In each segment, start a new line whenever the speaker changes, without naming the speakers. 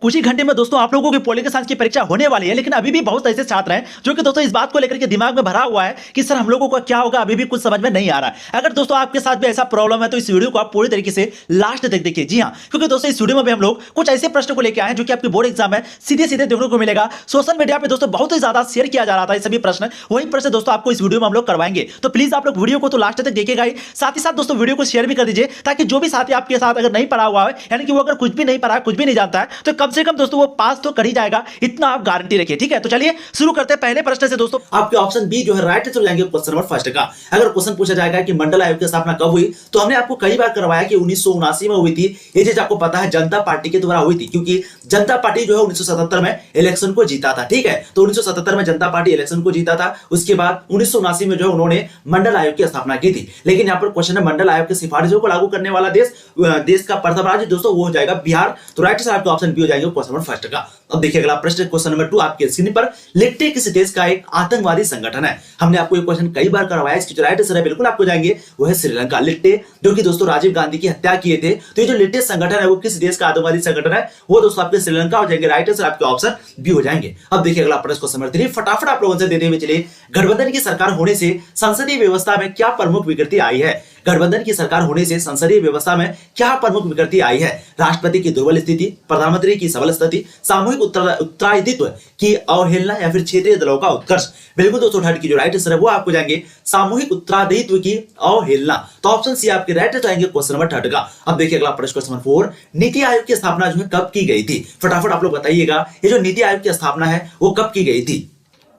कुछ ही घंटे में दोस्तों आप लोगों की पॉलिटिकल साइंस की परीक्षा होने वाली है, लेकिन अभी भी बहुत ऐसे छात्र हैं जो कि दोस्तों इस बात को लेकर के दिमाग में भरा हुआ है कि सर हम लोगों को क्या होगा, अभी भी कुछ समझ में नहीं आ रहा है। अगर दोस्तों आपके साथ भी ऐसा प्रॉब्लम है तो इस वीडियो को आप पूरी तरीके से लास्ट तक देखिए। जी हाँ, क्योंकि दोस्तों इस वीडियो में भी हम लोग कुछ ऐसे प्रश्न को लेकर आए हैं जो कि आपके बोर्ड एग्जाम में सीधे सीधे देखने को मिलेगा। सोशल मीडिया पे दोस्तों बहुत ही ज्यादा शेयर किया जा रहा था ये सभी प्रश्न, वही प्रश्न दोस्तों आपको इस वीडियो में हम लोग करवाएंगे। तो प्लीज आप लोग वीडियो को तो लास्ट तक देखिएगा ही, साथ ही साथ दोस्तों वीडियो को शेयर भी कर दीजिए ताकि जो भी साथी आपके साथ अगर नहीं पढ़ा हुआ है, यानी कि वो अगर कुछ भी नहीं पढ़ा, कुछ भी नहीं जानता है, तो कम से कम दोस्तों वो पास तो कर ही जाएगा, इतना आप गारंटी रखिए। ठीक है, तो चलिए शुरू करते हैं पहले प्रश्न से। दोस्तों
आपके ऑप्शन बी जो है राइट आंसर हो जाएंगे क्वेश्चन नंबर फर्स्ट का। अगर क्वेश्चन पूछा जाएगा कि मंडल आयोग की स्थापना कब हुई, तो हमने आपको कई बार करवाया कि 1979 में हुई थी। ये चीज आपको पता है जनता पार्टी के द्वारा हुई थी, क्योंकि जनता पार्टी जो है 1977 में इलेक्शन को जीता था। ठीक है, तो 1977 में जनता पार्टी इलेक्शन को जीता था। उसके बाद 1979 में जो है उन्होंने मंडल आयोग की स्थापना की थी। लेकिन यहाँ पर क्वेश्चन है मंडल आयोग की सिफारिशों को लागू करने वाला देश का प्रथम राज्य दोस्तों वो हो जाएगा बिहार। तो राइट आंसर आपका ऑप्शन बी हो जाएगा क्वेश्चन नंबर फर्स्ट का। अब देखिए अगला प्रश्न क्वेश्चन नंबर 2 आपके स्क्रीन पर। लिट्टे किस देश का एक आतंकवादी संगठन है? हमने आपको ये क्वेश्चन कई बार करवाया, इसकी जो राइट आंसर है बिल्कुल आपको जाएंगे वो है श्रीलंका। लिट्टे जो कि दोस्तों राजीव गांधी की हत्या किए थे, तो ये जो लिट्टे संगठन है वो किस देश का आतंकवादी संगठन है? वो दोस्तों आपके श्रीलंका हो जाएंगे। राइट आंसर आपके ऑप्शन बी हो जाएंगे। अब देखिए अगला प्रश्न क्वेश्चन नंबर 3 फटाफट आप लोगों से देते हुए चलिए। गठबंधन की सरकार होने से संसदीय व्यवस्था में क्या प्रमुख विकृति आई है? गठबंधन की सरकार होने से संसदीय व्यवस्था में क्या प्रमुख विकृति आई है? राष्ट्रपति की दुर्बल स्थिति, प्रधानमंत्री की सबल स्थिति, सामूहिक उत्तराधित्व की अवहेलना या फिर क्षेत्रीय दलों का उत्कर्ष? बिल्कुल दोस्तों थर्ड की जो राइट आंसर है वो आपको जाएंगे सामूहिक उत्तराधित्व की अवहेलना। तो ऑप्शन सी आपके राइट आंसर आएंगे क्वेश्चन नंबर थर्ड का। अब देखिए अगला प्रश्न क्वेश्चन नंबर 4 नीति आयोग की स्थापना जो है कब की गई थी? फटाफट आप लोग बताइएगा, ये जो नीति आयोग की स्थापना है वो कब की गई थी?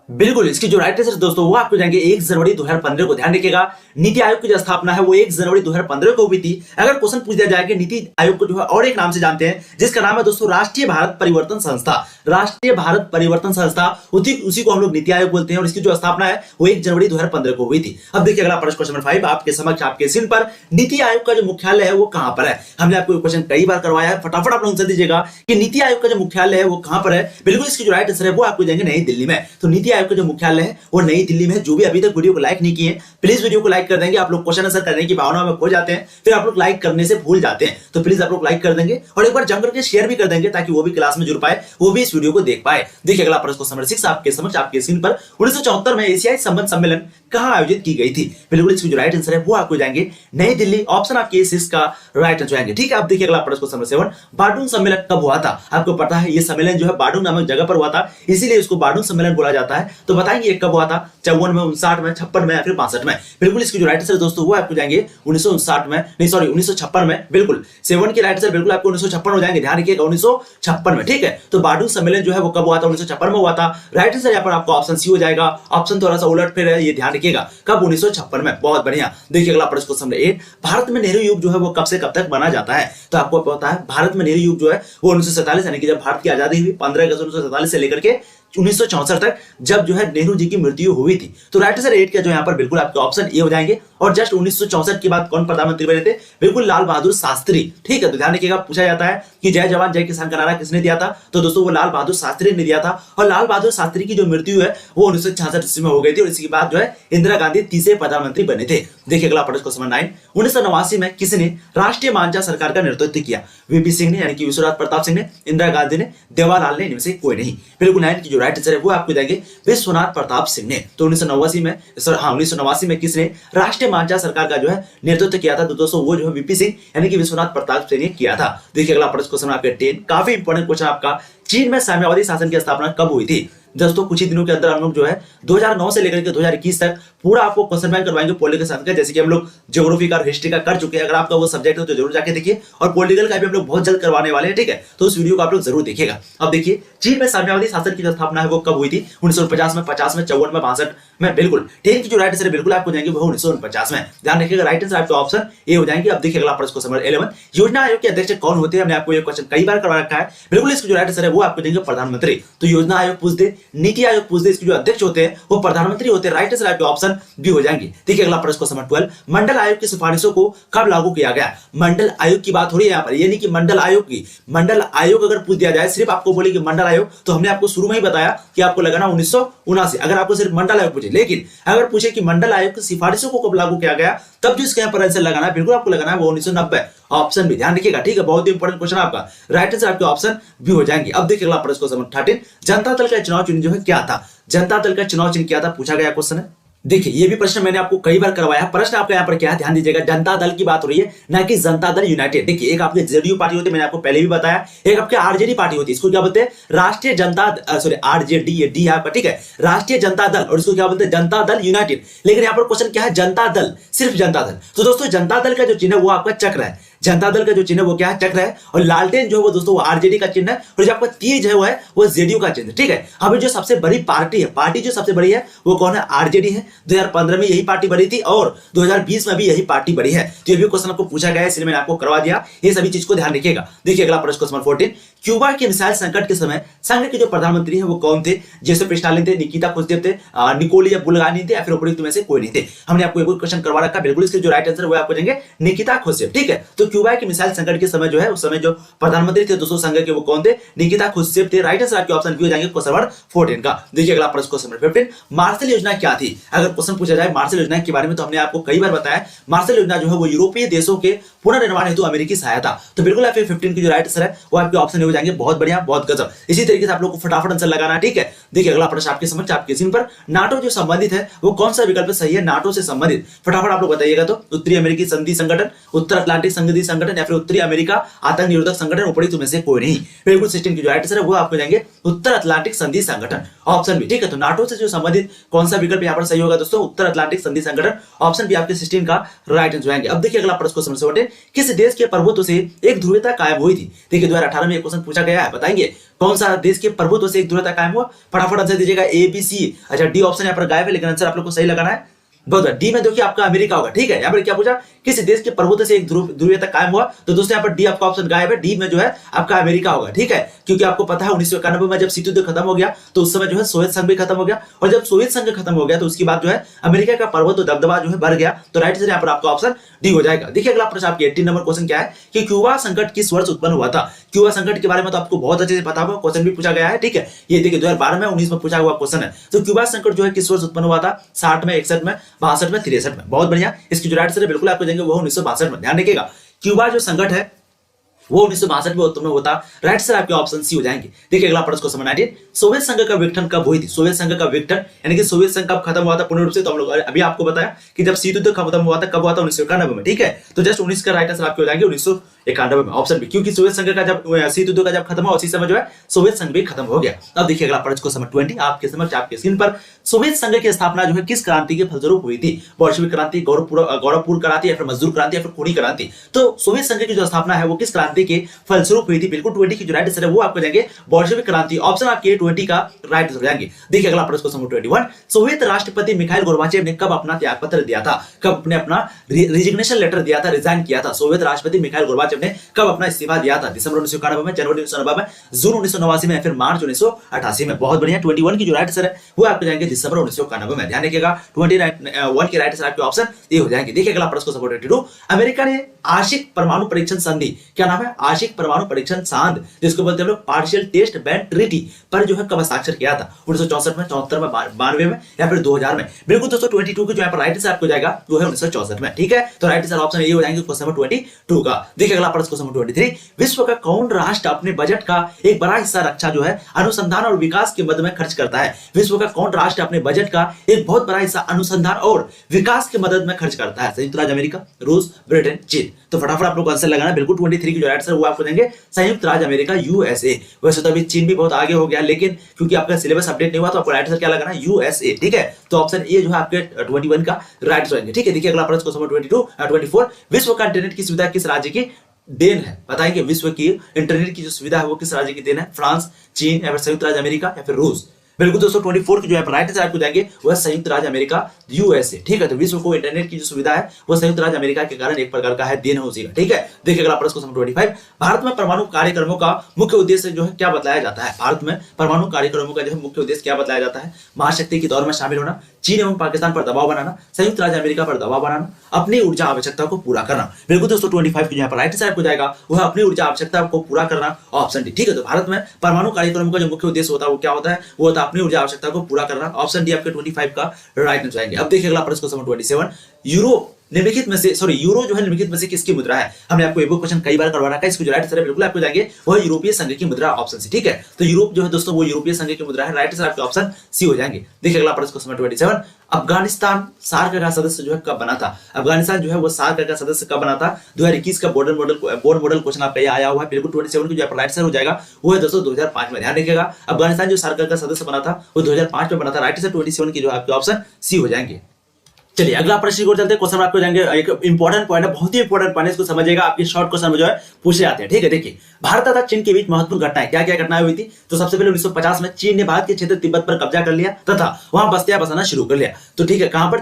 बिल्कुल इसकी जो राइट आंसर दोस्तों वो आपको जाएंगे 1 जनवरी 2015 को। ध्यान रखिएगा, नीति आयोग की जो स्थापना है वो 1 जनवरी 2015 को हुई थी। अगर क्वेश्चन पूछ दिया जाए कि नीति आयोग को जो है और एक नाम से जानते हैं, जिसका नाम है दोस्तों राष्ट्रीय भारत परिवर्तन संस्था। राष्ट्रीय भारत परिवर्तन संस्था, उसी को हम लोग नीति आयोग बोलते हैं, और इसकी जो स्थापना है वो 1 जनवरी 2015 को हुई थी। अब देखिए अगला प्रश्न क्वेश्चन नंबर 5 आपके समक्ष आपके स्क्रीन पर। नीति आयोग का जो मुख्यालय है वो कहां पर है? हमने आपको क्वेश्चन कई बार करवाया है, फटाफट आप लोग आंसर दीजिएगा कि नीति आयोग का जो मुख्यालय है वो कहां पर है। बिल्कुल इसकी जो राइट आंसर है वो आपको जाएंगे नई दिल्ली में। तो नीति आयोग का जो मुख्यालय है वो नई दिल्ली में है। जो भी अभी तक वीडियो को लाइक नहीं किए प्लीज वीडियो को लाइक कर देंगे। आप लोग क्वेश्चन आंसर करने की भावना में खो जाते हैं, फिर आप लोग लाइक करने से भूल जाते हैं, तो प्लीज आप लोग लाइक कर देंगे और एक बार जम करके शेयर भी कर देंगे ताकि वो भी क्लास में जुड़ पाए, वो भी इस वीडियो को देख पाए। देखिए अगला प्रश्न क्वेश्चन नंबर 6 आपके समक्ष आपके स्क्रीन पर। 1974 में एशियाई संबंध सम्मेलन कहां आयोजित की गई थी? बिल्कुल इसकी जो राइट आंसर है वो आपको जाएंगे नई दिल्ली। ऑप्शन आपके 6 का राइट आंसर आएंगे। ठीक है, अब देखिए अगला प्रश्न क्वेश्चन नंबर 7 बार्डून सम्मेलन कब हुआ था? आपको पता है ये सम्मेलन जो है बार्डून नामक जगह पर हुआ था, इसीलिए इसको बार्डून सम्मेलन बोला जाता है। तो बताएंगे कब हुआ था? 54 में, 59 में, 56 में या फिर 65 में? बिल्कुल इसकी जो राइट आंसर दोस्तों वो आपको जाएंगे 1959 में, नहीं सॉरी 1956 में। बिल्कुल 7 की राइट आंसर बिल्कुल आपको 1956 हो जाएंगे। ध्यान रखिएगा 1956 में। ठीक है, तो बार्डून सम्मेलन जो है वो कब हुआ था? 1956 में हुआ था। राइट आंसर यहाँ पर आपको ऑप्शन सी हो जाएगा। ऑप्शन थोड़ा सा उलट फिर है, ये ध्यान रखिएगा, कब? 1956 में। बहुत बढ़िया। देखिए अगला प्रश्न क्वेश्चन नंबर 8 भारत में नेहरू युग जो है वो कब से कब तक माना जाता है? तो आपको पता है भारत में नेहरू युग जो है वो 1947 यानी कि जब भारत की आजादी हुई 15 अगस्त 1947 से लेकर के 1964 तक, जब जो है नेहरू जी की मृत्यु हुई थी। तो राइट आंसर 8 का जो यहाँ पर बिल्कुल आपके ऑप्शन ए हो जाएंगे। और जस्ट 1964 के बाद कौन प्रधानमंत्री बने थे? बिल्कुल लाल बहादुर शास्त्री। ठीक है, तो ध्यान रखिएगा, पूछा जाता है कि जय जवान जय किसान का नारा किसने दिया था? तो दोस्तों वो लाल बहादुर शास्त्री ने दिया था। और लाल बहादुर शास्त्री की जो मृत्यु है वो 1966 ईस्वी में हो गई थी, और इसके बाद जो है इंदिरा गांधी तीसरे प्रधानमंत्री बने थे। देखिए अगला प्रश्न क्वेश्चन नंबर 9 1989 में किसने राष्ट्रीय मांझा सरकार का नेतृत्व किया? वीपी सिंह ने, यानी कि विश्वनाथ प्रताप सिंह ने, इंदिरा गांधी ने, जवाहरलाल ने, इनमें से कोई नहीं। बिल्कुल 9 की जो राइट आंसर है वो आपको जाएंगे विश्वनाथ प्रताप सिंह ने। तो 1989 में किसने राष्ट्रीय मांझा सरकार का जो है नेतृत्व किया था? तो दोस्तों वो जो है वीपी सिंह यानी कि विश्वनाथ प्रताप सिंह ने किया था। देखिए अगला प्रश्न क्वेश्चन आपके 10 काफी इंपॉर्टेंट क्वेश्चन आपका। चीन में साम्यवादी शासन की स्थापना कब हुई थी? दोस्तों कुछ ही दिनों के अंदर हम लोग जो है 2009 से लेकर के 2021 तक पूरा आपको क्वेश्चन बैंक करवाएंगे पॉलिटिकल साइंस का, जैसे कि हम लोग ज्योग्राफी का और हिस्ट्री का कर चुके हैं। अगर आपका वो सब्जेक्ट है तो जरूर जाके देखिए, और पॉलिटिकल का भी हम लोग बहुत जल्द करवाने वाले हैं। ठीक है, तो उस वीडियो को आप लोग जरूर देखिएगा। अब देखिए चीन में साम्यवादी शासन की जो स्थापना है वो कब हुई थी? 1949 में, 50 में, 54 में, 62 में? बिल्कुल 10 की जो राइट आंसर है बिल्कुल आपको जाएंगे वो 1949 में। ध्यान रखिएगा राइट आंसर आपका ऑप्शन ए हो जाएंगे। अब देखिए अगला प्रश्न क्वेश्चन नंबर 11 योजना आयोग के अध्यक्ष कौन होते हैं? हमने आपको ये क्वेश्चन कई बार करवा रखा है। बिल्कुल इसकी जो राइट आंसर है वो आपको देंगे प्रधानमंत्री। तो योजना आयोग पूछ दे, नीति आयोग पूछ दे, इसके जो अध्यक्ष होते हैं वो प्रधानमंत्री होते हैं। राइट आंसर आपके ऑप्शन बी हो जाएंगे। देखिए अगला प्रश्न क्वेश्चन नंबर 12 मंडल आयोग की सिफारिशों को कब लागू किया गया? मंडल आयोग की बात हो रही है यहाँ पर, यानी कि मंडल आयोग की। मंडल आयोग अगर पूछ दिया जाए, सिर्फ आपको बोले कि मंडल आयोग, तो हमने आपको शुरू में ही बताया कि आपको लगाना 1979, अगर आपको सिर्फ मंडल आयोग पूछे। लेकिन अगर पूछे कि मंडल आयोग की सिफारिशों को कब लागू किया गया, तब जो इसके यहाँ पर आंसर लगाना है बिल्कुल आपको लगाना है वो 1990। ऑप्शन भी। ध्यान रखिएगा, ठीक है, बहुत ही इंपॉर्टेंट क्वेश्चन आपका। राइट आंसर आपके ऑप्शन भी हो जाएंगे। अब देखिए अगला प्रश्न क्वेश्चन 13, जनता दल का चुनाव चिन्ह जो है क्या था? जनता दल का चुनाव चिन्ह क्या था, पूछा गया क्वेश्चन है। देखिए ये भी प्रश्न मैंने आपको कई बार करवाया। प्रश्न आपका यहाँ पर क्या है, ध्यान दीजिएगा, जनता दल की बात हो रही है, ना कि जनता दल यूनाइटेड। देखिए एक आपकी जेडीयू पार्टी होती है, मैंने आपको पहले भी बताया, एक आपके आरजेडी पार्टी होती है, इसको क्या बोलते हैं, राष्ट्रीय जनता सॉरी आरजेडी, ये डी आपका, ठीक है, राष्ट्रीय जनता दल, और इसको क्या बोलते हैं, जनता दल यूनाइटेड। लेकिन यहाँ पर क्वेश्चन क्या है, जनता दल, सिर्फ जनता दल। तो दोस्तों जनता दल का जो चिन्ह है वो आपका चक्र है, जनता दल का जो चिन्ह है वो क्या है, चक्र है, और लालटेन जो है वो दोस्तों वो आरजेडी का चिन्ह है, और जो आपका तीर जो है वो जेडीयू का चिन्ह, ठीक है। अभी जो सबसे बड़ी पार्टी है, पार्टी जो सबसे बड़ी है वो कौन है, आरजेडी है। 2015 में यही पार्टी बड़ी थी और 2020 में भी यही पार्टी बड़ी है। तो ये भी क्वेश्चन आपको पूछा गया है, इसलिए मैंने आपको करवा दिया, ये सभी चीज को ध्यान रखिएगा। देखिए अगला प्रश्न क्वेश्चन 14, क्यूबा के मिसाइल संकट के समय संघ के जो प्रधानमंत्री है वो कौन थे? जोसेफ स्टालिन थे, निकिता खुश्चेव थे, निकोलिया बुल्गानी थे, या फिर उपयुक्त में से कोई नहीं थे। हमने आपको एक क्वेश्चन करवा रखा, बिल्कुल इसके जो राइट आंसर वो आपको देंगे निकिता खुश्चेव, ठीक है। तो क्यूबा के मिसाइल संकट के समय जो है उस समय जो प्रधानमंत्री थे दोस्तों संघ के वो कौन थे, निकिता खुश्चेव थे। राइट आंसर आपके ऑप्शन बी हो जाएंगे क्वेश्चन नंबर 14 का। देखिए अगला प्रश्न क्वेश्चन नंबर 15, मार्शल योजना क्या थी? अगर क्वेश्चन पूछा जाए मार्शल योजना के बारे में तो हमने आपको कई बार बताया, मार्शल योजना जो है वो यूरोपीय देशों के पुनर्निर्माण हेतु अमेरिकी सहायता। तो बिल्कुल आपके 15 की जो राइट आंसर है वो आपके ऑप्शन हो जाएंगे, बहुत बढ़िया, बहुत गजब। इसी तरीके से आप लोग को फटाफट आंसर लगाना है, ठीक है। देखिए अगला प्रश्न आपके समझ आपके स्क्रीन पर, नाटो जो संबंधित है वो कौन सा विकल्प सही है नाटो से संबंधित? फटाफट आप लोग बताइएगा। तो उत्तरी अमेरिकी संधि संगठन, उत्तर अटलांटिक संधि संगठन, या फिर उत्तरी अमेरिका आतंक निरोधक संगठन, उपयुक्त में से कोई नहीं। बिल्कुल 16 की जो राइट आंसर है वो आपको जाएंगे उत्तर अटलांटिक संधि संगठन, ऑप्शन बी, ठीक है। तो नाटो से जो संबंधित कौन सा विकल्प यहाँ पर सही होगा दोस्तों, उत्तर अटलांटिक संधि संगठन, ऑप्शन बी आपके 16 का राइट आंसर आएंगे। अब देखिए अगला प्रश्न क्वेश्चन 17, किस देश के प्रभुत्व से एक ध्रुवीयता कायम हुई थी? देखिए 2018 में एक क्वेश्चन पूछा गया है, बताएंगे कौन सा देश के प्रभुत्व से एक ध्रुवीयता कायम हुआ? फटाफट आंसर दीजिएगा, ए बी सी। अच्छा डी ऑप्शन यहाँ पर गायब है, लेकिन आंसर आप लोग को सही लगाना है। बहुत डी में देखिए आपका अमेरिका होगा, ठीक है। यहाँ पर क्या पूछा, किस देश के प्रभुत्व से एक ध्रुवीयता कायम हुआ? तो दोस्तों यहाँ पर डी आपका ऑप्शन गायब है, डी में जो है आपका अमेरिका होगा, ठीक है। क्योंकि आपको पता है 1991 में जब शीत युद्ध खत्म हो गया तो उस समय जो है सोवियत संघ भी खत्म हो गया, और जब सोवियत संघ खत्म हो गया तो उसके बाद जो है अमेरिका का प्रभुत्व दबदबा जो है बढ़ गया। तो राइट आंसर यहाँ पर आपका ऑप्शन डी हो जाएगा। देखिए अगला प्रश्न आपके 18 नंबर क्वेश्चन क्या है कि क्यूबा संकट किस वर्ष उत्पन्न हुआ था? क्यूबा संकट के बारे में तो आपको बहुत अच्छे से पता होगा, क्वेश्चन भी पूछा गया है, ठीक है। ये देखिए 2012 में 19 में पूछा हुआ क्वेश्चन है। तो क्यूबा संकट जो है किस वर्ष उत्पन्न हुआ था? 60 में, 61 में, 62 में, 63 में। बहुत बढ़िया, इसकी जो राइट आंसर है बिल्कुल आपको देंगे वो 1962 में। ध्यान रखिएगा क्यूबा जो संकट है वो 1962 में उत्पन्न होता। राइट आंसर आपके ऑप्शन सी हो जाएंगे। देखिए अगला प्रश्न क्वेश्चन 19, सोवियत संघ का विघटन कब हुई थी? सोवियत संघ का विघटन यानी कि सोवियत संघ कब खत्म हुआ था पूर्ण रूप से? तो हम लोग अभी आपको बताया कि जब शीत युद्ध खत्म हुआ था, कब हुआ था? 1991 में, ठीक है। तो जस्ट 19 का राइट आंसर आपके हो जाएंगे 1991 में, ऑप्शन बी, क्योंकि सोवियत संघ का जब शीत युद्ध का जब खत्म हुआ उसी समय जो है सोवियत संघ भी खत्म हो गया। अब देखिए अगला प्रश्न क्वेश्चन 20 आपके समझ आपके स्क्रीन पर, सोवियत संघ की स्थापना जो है किस क्रांति के फलस्वरूप हुई थी? बोल्शेविक क्रांति, गौरवपूर्ण क्रांति, या फिर मजदूर क्रांति, या फिर खूनी क्रांति? तो सोवियत संघ की जो स्थापना है वो किस क्रांति के फलस्वरूप हुई थी? बिल्कुल 20 की जो राइट आंसर है वो आपको देंगे बोल्शेविक क्रांति, ऑप्शन आपके 20 का राइट आंसर हो जाएंगे। देखिए अगला प्रश्न क्वेश्चन 21, सोवियत राष्ट्रपति मिखाइल गोर्बाचेव ने कब अपना त्यागपत्र दिया था? कब अपने अपना रिजिग्नेशन लेटर दिया था, रिजाइन किया था? सोवियत राष्ट्रपति मिखाइल गोर्बाचेव ने कब अपना इस्तीफा दिया था? दिसंबर 1991 में, जनवरी 1990 में, जून 1989 में, या फिर मार्च 1988 में? बहुत बढ़िया, 21 की जो राइट आंसर है वो आपको जाएंगे दिसंबर 1991 में। ध्यान रखिएगा 21 के राइट आंसर आपके ऑप्शन ए हो जाएंगे। देखिए अगला प्रश्न क्वेश्चन 22, अमेरिका ने आशिक परमाणु परीक्षण संधि, क्या नाम है? आशिक परमाणु परीक्षण संधि, जिसको बोलते हैं लोग पार्शियल टेस्ट बैन ट्रीटी, पर जो है कब हस्ताक्षर किया था? 1964 में, 74 में, 92 में, या फिर 2000 में? बिल्कुल दोस्तों 22 के जो यहाँ पर राइट आंसर आपको जाएगा वो है 1964 में, ठीक है। तो राइट आंसर ऑप्शन ए हो जाएंगे क्वेश्चन नंबर 22 का। देखिए अगला प्रश्न क्वेश्चन नंबर 23, विश्व का कौन राष्ट्र अपने बजट का एक बड़ा हिस्सा रक्षा जो है अनुसंधान और विकास के मदद में खर्च करता है? विश्व का कौन राष्ट्र अपने बजट का एक बहुत बड़ा हिस्सा अनुसंधान और विकास के मदद में खर्च करता है? संयुक्त राज्य अमेरिका, रूस, ब्रिटेन, चीन? तो फटाफट आप लोग आंसर लगाना। बिल्कुल 23 की जो राइट आंसर वो आपको देंगे संयुक्त राज्य अमेरिका, यूएसए। वैसे तो अभी चीन भी बहुत आगे हो गया, लेकिन क्योंकि आपका सिलेबस अपडेट नहीं हुआ तो आपको राइट आंसर क्या लगाना है? यूएसए, ठीक है। तो ऑप्शन ए जो है आपके 21 का राइट आंसर होंगे, ठीक है। देखिए अगला प्रश्न क्वेश्चन 24, विश्व का इंटरनेट की सुविधा किस राज्य की देन है? बताएंगे विश्व की इंटरनेट की जो सुविधा है वो किस राज्य की देन है? फ्रांस, चीन, या फिर संयुक्त राज्य अमेरिका, या फिर रूस? बिल्कुल दोस्तों 24 की जो है राइट आंसर आपको जाएंगे वह संयुक्त राज्य अमेरिका, यूएसए, ठीक है। तो विश्व को इंटरनेट की जो सुविधा है वो संयुक्त राज्य अमेरिका के कारण एक प्रकार का है, देन है उसी का, ठीक है। देखिए अगला प्रश्न क्वेश्चन 25, भारत में परमाणु कार्यक्रमों का मुख्य उद्देश्य जो है क्या बताया जाता है? भारत में परमाणु कार्यक्रमों का जो है मुख्य उद्देश्य क्या बताया जाता है? महाशक्ति के दौर में शामिल होना, चीन एवं पाकिस्तान पर दबाव बनाना, संयुक्त राज्य अमेरिका पर दबाव बनाना, अपनी ऊर्जा आवश्यकता को पूरा करना? बिल्कुल दोस्तों 25 की यहाँ पर राइट आंसर आपको जाएगा वह अपनी ऊर्जा आवश्यकता को पूरा करना, ऑप्शन डी, ठीक है। तो भारत में परमाणु कार्यक्रमों का जो मुख्य उद्देश्य होता है वो क्या होता है? वो होता है अपनी ऊर्जा आवश्यकता को पूरा करना, ऑप्शन डी आपके 25 का राइट आंसर आएंगे। अब देखिए अगला प्रश्न क्वेश्चन 27, यूरोप निम्नलिखित में से यूरो जो है निम्नलिखित में से किसकी मुद्रा है? हमने आपको ये क्वेश्चन कई बार करवा रखा है, इसको जो राइट आंसर है बिल्कुल आपको जाएंगे वह यूरोपीय संघ की मुद्रा, ऑप्शन सी। ठीक है, तो यूरोप जो है दोस्तों वो यूरोपीय संघ की मुद्रा है, राइट आंसर आपके ऑप्शन सी हो जाएंगे। देखिए अगला प्रश्न क्वेश्चन 27, अफगानिस्तान सार्क का सदस्य जो है कब बना था? अफगानिस्तान जो है वो सार्क का सदस्य कब बना था? 2021 का बोर्ड मॉडल क्वेश्चन आपका ये आया हुआ है, बिल्कुल 27 की जो राइट आंसर हो जाएगा वो है दोस्तों 2005 में। ध्यान रखिएगा, अफगानिस्तान जो सार्क का सदस्य बना था वो 2005 में बना था, राइट आंसर 27 की जो आपके ऑप्शन सी हो जाएंगे। चलिए अगला प्रश्न को चलते हैं, क्वेश्चन आपको जाएंगे एक इंपॉर्टेंट पॉइंट है, बहुत ही इंपॉर्टेंट पॉइंट है, इसको समझिएगा, आपके शॉर्ट क्वेश्चन में जो है पूछे जाते हैं। ठीक है, देखिए भारत तथा चीन के बीच महत्वपूर्ण घटनाएं क्या क्या घटनाएं हुई थी? तो सबसे पहले 1950 में चीन ने भारत के क्षेत्र तिब्बत पर कब्जा कर लिया तथा वहां बस्तियां बसाना शुरू कर लिया। तो ठीक है, कहां पर?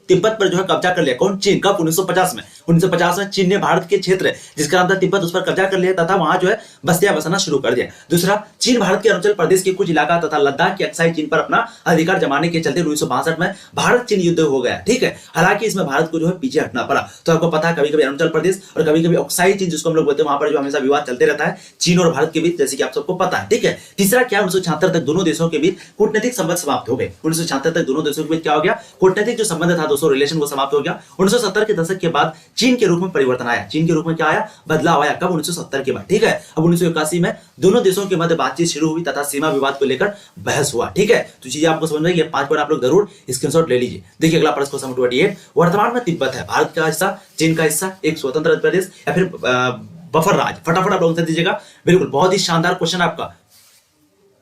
तिब्बत पर जो है कब्जा कर लिया। कौन? चीन। कब? 1950 में। 1950 में चीन ने भारत के क्षेत्र जिसका नाम था तिब्बत उस पर कब्जा कर लिया तथा वहां जो है बस्तियां बसाना शुरू कर दिया। दूसरा, चीन भारत के अरुणाचल प्रदेश के कुछ इलाका तथा लद्दाख की अक्साई चीन पर अपना अधिकार जमाने के चलते 1962 में भारत चीन युद्ध हो गया। ठीक है, हालांकि इसमें भारत को जो है पीछे हटना पड़ा। तो आपको पता है कभी कभी अरुणाचल प्रदेश और कभी कभी अक्साई चीन जिसको हम लोग बोलते हैं वहां पर जो हमेशा विवाद चलते रहता है चीन और भारत के बीच, जैसे कि आप सबको पता है। ठीक है, तीसरा क्या? 1976 तक दोनों देशों के बीच कूटनीतिक संबंध समाप्त हो गए। 1976 तक दोनों देशों के बीच क्या हो गया? कूटनीतिक जो संबंध था दोस्तों, रिलेशन वो समाप्त हो गया। 1970 के दशक के बाद चीन के रूप में परिवर्तन आया। चीन के रूप में क्या आया? बदलाव आया। कब? 1970 के बाद। ठीक है, अब 1981 में दोनों देशों के मध्य बातचीत शुरू हुई तथा सीमा विवाद को लेकर बहस हुआ। ठीक है, तो चीजें आपको समझ में आई, ये 5 पॉइंट आप लोग जरूर स्क्रीनशॉट ले लीजिए। देखिए अगला प्रश्न क्वेश्चन 28, वर्तमान में तिब्बत है भारत का हिस्सा, चीन का हिस्सा, एक स्वतंत्र प्रदेश या फिर बफर राज? फटाफट आप लोग आंसर दीजिएगा। बिल्कुल, बहुत ही शानदार क्वेश्चन आपका।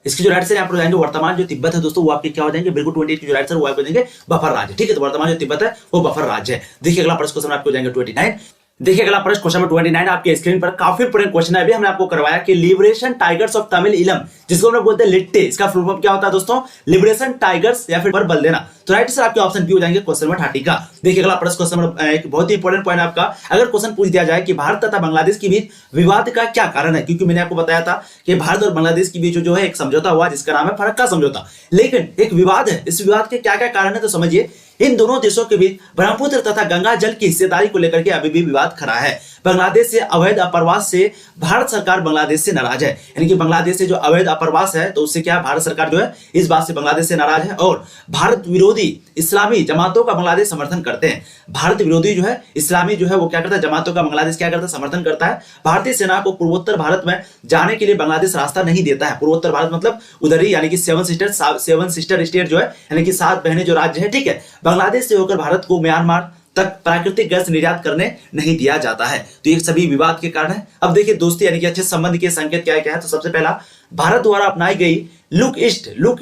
इसकी जो राइट आंसर आप लोग जाएंगे, वर्तमान जो तिब्बत है दोस्तों वो आपके क्या हो जाएंगे? बिल्कुल 28 की जो राइट आंसर वो आपको देंगे बफर राज्य। ठीक है, तो वर्तमान जो तिब्बत है वो बफर राज्य है। देखिए अगला प्रश्न क्वेश्चन आपको जाएंगे 29। देखिए अगला प्रश्न क्वेश्चन नंबर 29 आपके स्क्रीन पर काफी इंपोर्टेंट क्वेश्चन है। अभी हमने आपको करवाया कि लिबरेशन टाइगर्स ऑफ तमिल इलम, जिसको हम लोग बोलते हैं लिट्टे, इसका फुल फॉर्म क्या होता है दोस्तों? लिबरेशन टाइगर्स या फिर बल देना। तो राइट आंसर आपके ऑप्शन बी हो जाएंगे क्वेश्चन नंबर 30 का। देखिए अगला प्रश्न क्वेश्चन नंबर एक बहुत ही इंपोर्टेंट पॉइंट आपका, अगर क्वेश्चन पूछ दिया जाए कि भारत तथा बांग्लादेश के बीच विवाद का क्या कारण है, क्योंकि मैंने आपको बताया था कि भारत और बांग्लादेश के बीच जो है एक समझौता हुआ जिसका नाम है फरक्का समझौता, लेकिन एक विवाद है, इस विवाद के क्या क्या कारण है? तो समझिए, इन दोनों देशों के बीच ब्रह्मपुत्र तथा गंगा जल की हिस्सेदारी को लेकर के अभी भी विवाद खड़ा है। बांग्लादेश से अवैध अप्रवास से भारत सरकार बांग्लादेश से नाराज है, यानी कि बांग्लादेश से जो अवैध अप्रवास है तो उससे क्या भारत सरकार जो है इस बात से बांग्लादेश से नाराज है, और भारत विरोधी इस्लामी जमातों का बांग्लादेश समर्थन करते हैं। भारत विरोधी जो है इस्लामी जो है वो क्या करता है? जमातों का बांग्लादेश क्या करता है? समर्थन करता है। भारतीय सेना को पूर्वोत्तर भारत में जाने के लिए बांग्लादेश रास्ता नहीं देता है। पूर्वोत्तर भारत मतलब उधर ही, यानी कि सेवन सिस्टर स्टेट जो है, यानी कि 7 बहनें जो राज्य है। ठीक है, बांग्लादेश से होकर भारत को म्यांमार तक प्राकृतिक गैस निर्यात करने नहीं दिया जाता है। तो ये सभी विवाद के कारण है। अब देखिए दोस्ती यानी कि अच्छे संबंध के संकेत क्या क्या है? तो सबसे पहला, भारत द्वारा अपनाई गई लुक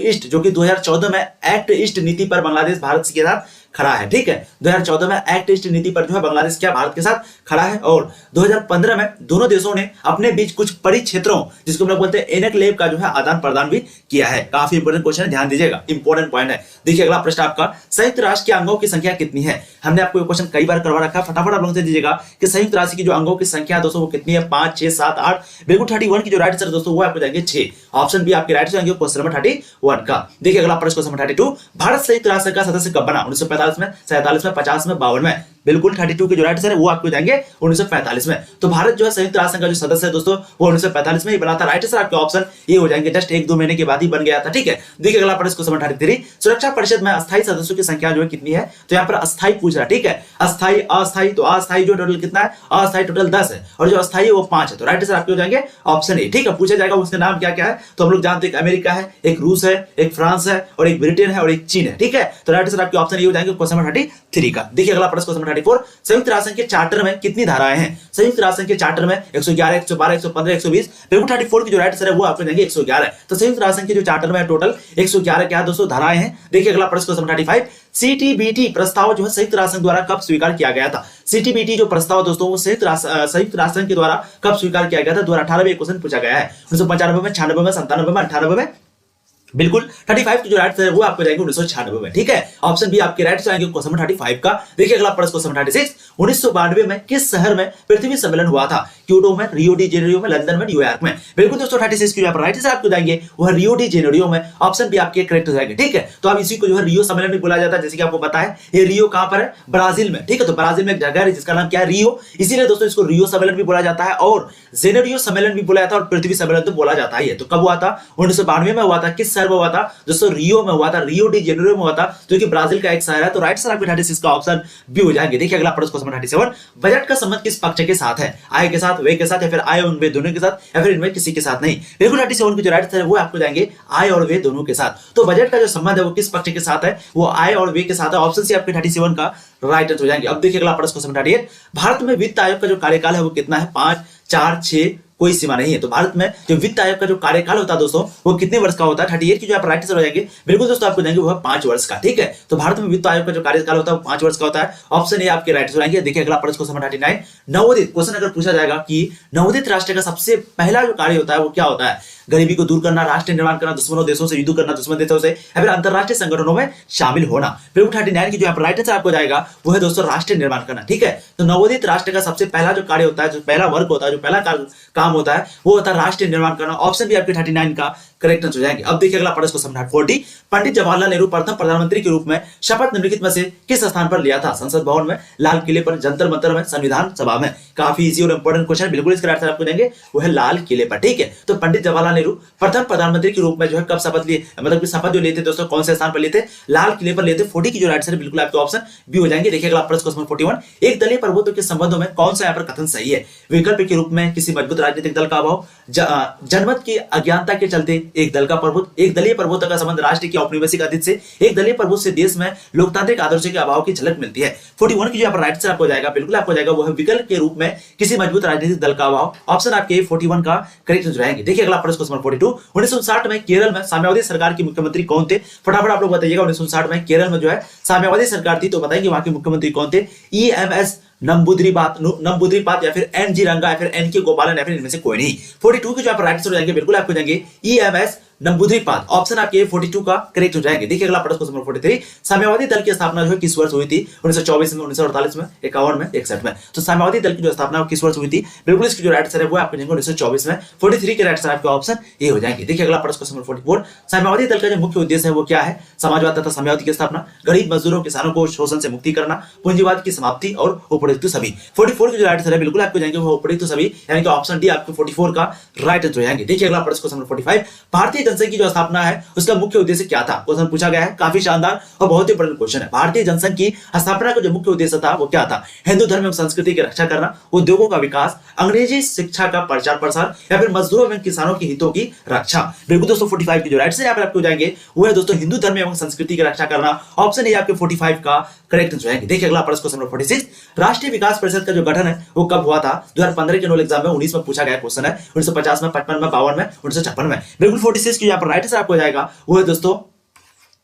ईस्ट जो कि 2014 में एक्ट ईस्ट नीति पर बांग्लादेश भारत के साथ खड़ा है। ठीक है, 2014 में एक्ट ईस्ट नीति पर जो है बांग्लादेश क्या भारत के साथ खड़ा है, और 2015 में दोनों देशों ने अपने बीच कुछ परिक्षेत्रों जिसको हम लोग बोलते हैं एनक्लेव का जो है आदान प्रदान भी किया है। काफी इंपोर्टेंट क्वेश्चन है, ध्यान दीजिएगा, इंपोर्टेंट पॉइंट है। देखिए अगला प्रश्न आपका, संयुक्त राष्ट्र के अंगों की संख्या कितनी है? हमने आपको ये क्वेश्चन कई बार करवा रखा है, फटाफट आप लोग से दीजिएगा कि संयुक्त राष्ट्र की जो अंगों की संख्या दोस्तों वो कितनी है? 5, 6, 7, 8। बिल्कुल 31 की जो राइट आंसर दोस्तों वो आपको जाएंगे 6। ऑप्शन बी आपके राइट आंसर जाएंगे क्वेश्चन नंबर 31 का। देखिए अगला प्रश्न क्वेश्चन 32, भारत संयुक्त राष्ट्र का सदस्य कब बना? 1945 में, 47 में, 50 में, 52 में? बिल्कुल 32 के जो राइट आंसर है वो आपको जाएंगे 1945 में। तो भारत जो है संयुक्त राष्ट्र का जो सदस्य है दोस्तों वो 1945 में ही बना था। राइट आंसर आपके ऑप्शन ये हो जाएंगे, जस्ट 1-2 महीने के बाद ही बन गया था। ठीक है, देखिए अगला प्रश्न क्वेश्चन 33, सुरक्षा परिषद में अस्थायी सदस्यों की संख्या जो है कितनी है? तो यहाँ पर अस्थायी पूछ रहा है। ठीक है, अस्थायी अस्थायी, तो अस्थायी जो टोटल कितना है? अस्थायी टोटल 10 है और जो अस्थायी है वो 5 है। तो राइट आंसर आपके हो जाएंगे ऑप्शन ए। ठीक है, पूछा जाएगा उसके नाम क्या क्या है? तो हम लोग जानते हैं, एक अमेरिका है, एक रूस है, एक फ्रांस है और एक ब्रिटेन है और एक चीन है। ठीक है, तो राइट आंसर आपके ऑप्शन ये हो जाएंगे क्वेश्चन नंबर 33 का। देखिए अगला प्रश्न क्वेश्चन 34, संयुक्त राष्ट्र संघ के चार्टर में कितनी धाराएं हैं? संयुक्त राष्ट्र संघ के चार्टर में 111, 112, 115, 120। बिल्कुल 34 की जो राइट आंसर है वो आपको देंगे 111 है। तो संयुक्त राष्ट्र संघ के जो चार्टर में टोटल 111 क्या दोस्तों धाराएं हैं। देखिए अगला प्रश्न क्वेश्चन 35, सीटीबीटी प्रस्ताव जो है संयुक्त राष्ट्र संघ द्वारा कब स्वीकार किया गया था? सीटीबीटी जो प्रस्ताव दोस्तों वो संयुक्त राष्ट्र संघ के द्वारा कब स्वीकार किया गया था? 2018 में क्वेश्चन पूछा गया है। 1995 में, 96 में, 97 में, 98 में? बिल्कुल 35 की जो राइट आंसर है वो आपको जाएंगे 1996 में। ठीक है, ऑप्शन बी आपके राइट आंसर आएंगे क्वेश्चन 35 का। देखिए अगला प्रश्न क्वेश्चन 36, 1992 में किस शहर में पृथ्वी सम्मेलन हुआ था? क्योटो में, रियो डी जेनेरियो में, लंदन में, न्यूयॉर्क में? बिल्कुल दोस्तों 36 की जो राइट आंसर आपको जाएंगे वो रियो डी जेनेरियो में। ऑप्शन बी आपके करेक्ट हो जाएंगे। ठीक है, तो अब इसी को जो है रियो सम्मेलन भी बोला जाता है, जैसे कि आपको पता है ये रियो कहां पर है? ब्राजील में। ठीक है, तो ब्राजील में एक जगह है जिसका नाम क्या है? रियो, इसीलिए दोस्तों इसको रियो सम्मेलन भी बोला जाता है और जेनेरियो सम्मेलन भी बोला जाता है और पृथ्वी सम्मेलन तो बोला जाता है। तो कब हुआ था? 1992 में हुआ था। किस शहर में हुआ था दोस्तों? रियो में हुआ था, रियो डी जेनेरो में हुआ था, जो कि ब्राजील का एक शहर है। तो राइट आंसर आपके 36 का ऑप्शन बी हो जाएंगे। देखिए अगला प्रश्न क्वेश्चन 37, बजट का संबंध किस पक्ष के साथ है? आय के साथ, व्यय के साथ, या फिर आय और व्यय दोनों के साथ, या फिर इनमें किसी के साथ नहीं? बिल्कुल 37 की जो राइट आंसर है वो आपको जाएंगे आय और व्यय दोनों के साथ। तो बजट का जो संबंध है वो किस पक्ष के साथ है? वो आय और व्यय के साथ है। ऑप्शन सी आपके 37 का राइट आंसर हो जाएंगे। अब देखिए अगला प्रश्न क्वेश्चन 38, भारत में वित्त आयोग का जो कार्यकाल है वो कितना है? 5, 4, 6, कोई सीमा नहीं है। तो भारत में जो वित्त आयोग का जो कार्यकाल होता है दोस्तों वो कितने वर्ष का होता है? 38 की जो आप राइट आंसर हो जाएंगे बिल्कुल दोस्तों आपको जाएंगे वो है 5 वर्ष का। ठीक है, तो भारत में वित्त आयोग का जो कार्यकाल होता है वो 5 वर्ष का होता है। ऑप्शन ए आपके राइट आंसर हो जाएंगे। देखिए अगला प्रश्न क्वेश्चन 39, नवोदित क्वेश्चन अगर पूछा जाएगा कि नवोदित राष्ट्र का सबसे पहला जो कार्य होता है वो क्या होता है? गरीबी को दूर करना, राष्ट्र निर्माण करना, दुश्मनों देशों से युद्ध करना, दुश्मन देशों से, या फिर अंतरराष्ट्रीय संगठनों में शामिल होना? बिल्कुल 39 की जो राइट आंसर आपको जाएगा वो है दोस्तों राष्ट्र निर्माण करना। ठीक है, तो नवोदित राष्ट्र का सबसे पहला जो कार्य होता है, जो पहला वर्क होता है, जो पहला काम होता है वो होता है राष्ट्र निर्माण करना। ऑप्शन भी आपके 39 का करेक्ट आंसर हो जाएंगे। अब देखिए अगला प्रश्न क्वेश्चन 40, पंडित जवाहरलाल नेहरू प्रथम प्रधानमंत्री के रूप में शपथ निम्नलिखित में से किस स्थान पर लिया था? संसद भवन में, लाल किले पर, जंतर मंतर में, संविधान सभा में? काफी इजी और इंपॉर्टेंट क्वेश्चन, बिल्कुल इसका आंसर आपको देंगे वो है लाल किले पर। ठीक है, तो पंडित जवाहरलाल नेहरू प्रथम प्रधानमंत्री के रूप में जो है कब शपथ लिए, मतलब कि शपथ जो लिए थे दोस्तों कौन से स्थान पर लिए थे? लाल किले पर लिए थे। 40 की जो राइट आंसर है बिल्कुल आपके ऑप्शन बी हो जाएंगे। देखिए अगला प्रश्न क्वेश्चन 41, एक दलीय प्रभुत्व के संबंधों में कौन सा यहाँ पर कथन सही है? विकल्प के रूप में किसी मजबूत राजनीतिक दल का अभाव, जनमत की अज्ञानता के चलते एक दल का प्रभुत्व, एक दलीय प्रभुत्व का संबंध राष्ट्र की औपनिवेशिक अधिक से, एक दलीय प्रभुत्व से देश में लोकतांत्रिक आदर्शों के अभाव की झलक मिलती है। 41 की जो यहाँ पर राइट आंसर आपको जाएगा बिल्कुल आपको जाएगा वो है विकल्प के रूप में किसी मजबूत राजनीतिक दल का अभाव। ऑप्शन आपके 41 का करेक्ट आंसर रहेंगे। देखिए अगला प्रश्न क्वेश्चन 42, 1959 में केरल में साम्यवादी सरकार के मुख्यमंत्री कौन थे? फटाफट आप लोग बताइएगा। 1959 में केरल में जो है साम्यवादी सरकार थी, तो बताएंगे वहां के मुख्यमंत्री कौन थे? EMS नंबूद्रीपाद, या फिर NG रंगा, या फिर NK गोपालन, या फिर इनमें से कोई नहीं। 42 की जो आप राइट आंसर हो जाएंगे बिल्कुल आपको जाएंगे EMS नंबूद्रीपाद। ऑप्शन आपके 42 का करेक्ट हो जाएंगे। देखिए अगला प्रश्न क्वेश्चन 43, साम्यवादी दल की स्थापना जो है किस वर्ष हुई थी? 1924 में, 1948 में, 51 में, 61 में? तो साम्यवादी दल की जो स्थापना किस वर्ष हुई थी? बिल्कुल इसकी जो राइट आंसर है वो आपको जाएंगे 1924 में। 43 के राइट आंसर आपके ऑप्शन ए हो जाएंगे। देखिए अगला प्रश्न क्वेश्चन 44, साम्यवादी दल का जो मुख्य उद्देश्य है वो क्या है? समाजवाद तथा साम्यवादी की स्थापना, गरीब मजदूरों किसानों को शोषण से मुक्ति करना, पूंजीवाद की समाप्ति, और उपरोक्त सभी। 44 की जो राइट आंसर है बिल्कुल आपको जाएंगे वो उपरोक्त सभी, यानी कि ऑप्शन डी आपको 44 का राइट आंसर हो जाएंगे। देखिए अगला प्रश्न क्वेश्चन 45, भारतीय जनसंघ की जो स्थापना है उसका मुख्य उद्देश्य क्या था? क्वेश्चन पूछा गया है, काफी शानदार और बहुत ही इंपॉर्टेंट क्वेश्चन है। भारतीय जनसंघ की स्थापना का जो मुख्य उद्देश्य था वो क्या था? हिंदू धर्म एवं संस्कृति की रक्षा करना, उद्योगों का विकास, अंग्रेजी शिक्षा का प्रचार प्रसार, या फिर मजदूरों एवं किसानों के हितों की रक्षा? बिल्कुल दोस्तों 45 की जो राइट आंसर यहाँ पर आपको जाएंगे वो है दोस्तों हिंदू धर्म एवं संस्कृति की रक्षा करना। ऑप्शन ए आपके 45 का करेक्ट आंसर जाएंगे। देखिए अगला प्रश्न क्वेश्चन 46, राष्ट्रीय विकास परिषद का जो गठन है वो कब हुआ था? 2015 के नोबेल एग्जाम में 19 में पूछा गया क्वेश्चन है। 1950 में, 55 में, 52 में, 1956 में? बिल्कुल 46 की यहाँ पर राइट आंसर आपको जाएगा वो है दोस्तों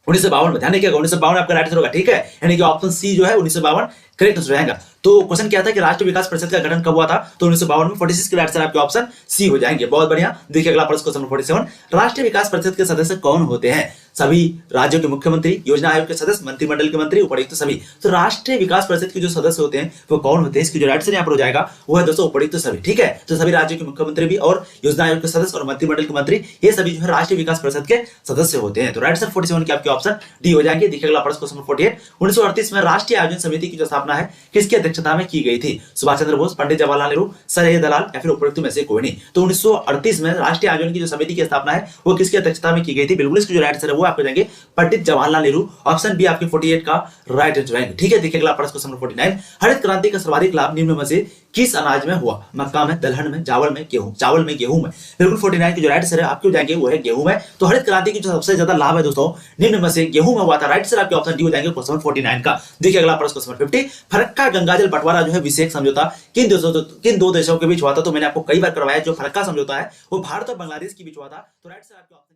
1952 में। ध्यान रखिएगा 1952 आपका राइट आंसर होगा। ठीक है, यानी कि ऑप्शन सी जो है 1952 करेक्ट आंसर रहेगा। तो क्वेश्चन क्या था कि राष्ट्रीय विकास परिषद का गठन कब हुआ था? तो 1952 में। 46 के राइट आंसर आपके ऑप्शन सी हो जाएंगे। बहुत बढ़िया। देखिए अगला प्रश्न क्वेश्चन 47, राष्ट्रीय विकास परिषद के सदस्य कौन होते हैं? सभी राज्यों के मुख्यमंत्री, योजना आयोग के सदस्य, मंत्रिमंडल के मंत्री, उपायुक्त सभी? तो राष्ट्रीय विकास परिषद के जो सदस्य होते हैं वो कौन होते हैं? इसकी जो राइट आंसर यहाँ पर हो जाएगा वो है दोस्तों उपायुक्त सभी। ठीक है, तो सभी राज्यों के मुख्यमंत्री भी और योजना आयोग के सदस्य और मंत्रिमंडल के मंत्री ये सभी जो है राष्ट्रीय विकास परिषद के सदस्य होते हैं। तो राइट आंसर 47 की आपके ऑप्शन डी हो जाएंगे। देखिए अगला प्रश्न क्वेश्चन 48, 1938 में राष्ट्रीय आयोजन समिति की जो स्थापना है किसकी अध्यक्षता में की गई थी? सुभाष चंद्र बोस, पंडित जवाहरलाल नेहरू, सर ए दलाल, या फिर उपरोक्त में से कोई नहीं? तो 1938 में राष्ट्रीय आयोजन की जो समिति की स्थापना है वो किसकी अध्यक्षता में की गई थी? बिल्कुल इसकी जो राइट आंसर है वो आपको जाएंगे पंडित जवाहरलाल नेहरू। ऑप्शन बी आपके 48 का राइट आंसर जाएंगे। ठीक है, देखिए अगला प्रश्न क्वेश्चन 49, हरित क्रांति का सर्वाधिक लाभ निम्न में से किस अनाज में हुआ? मक्का में, दलहन में, चावल में, गेहूं में? बिल्कुल 49 की जो राइट आंसर है आपको जाएंगे वो है गेहूं में। तो हरित क्रांति की जो सबसे ज्यादा लाभ है दोस्तों निम्न में से गेहूं में हुआ था। राइट आंसर आपके ऑप्शन डी हो जाएंगे क्वेश्चन 49 का। देखिए अगला प्रश्न क्वेश्चन 50, फरक्का गंगाजल बंटवारा जो है विशेष समझौता किन दो देशों के बीच हुआ था? तो मैंने आपको कई बार करवाया, जो फरक्का समझौता है वो भारत और बांग्लादेश के बीच हुआ था। तो राइट आंसर आपके ऑप्शन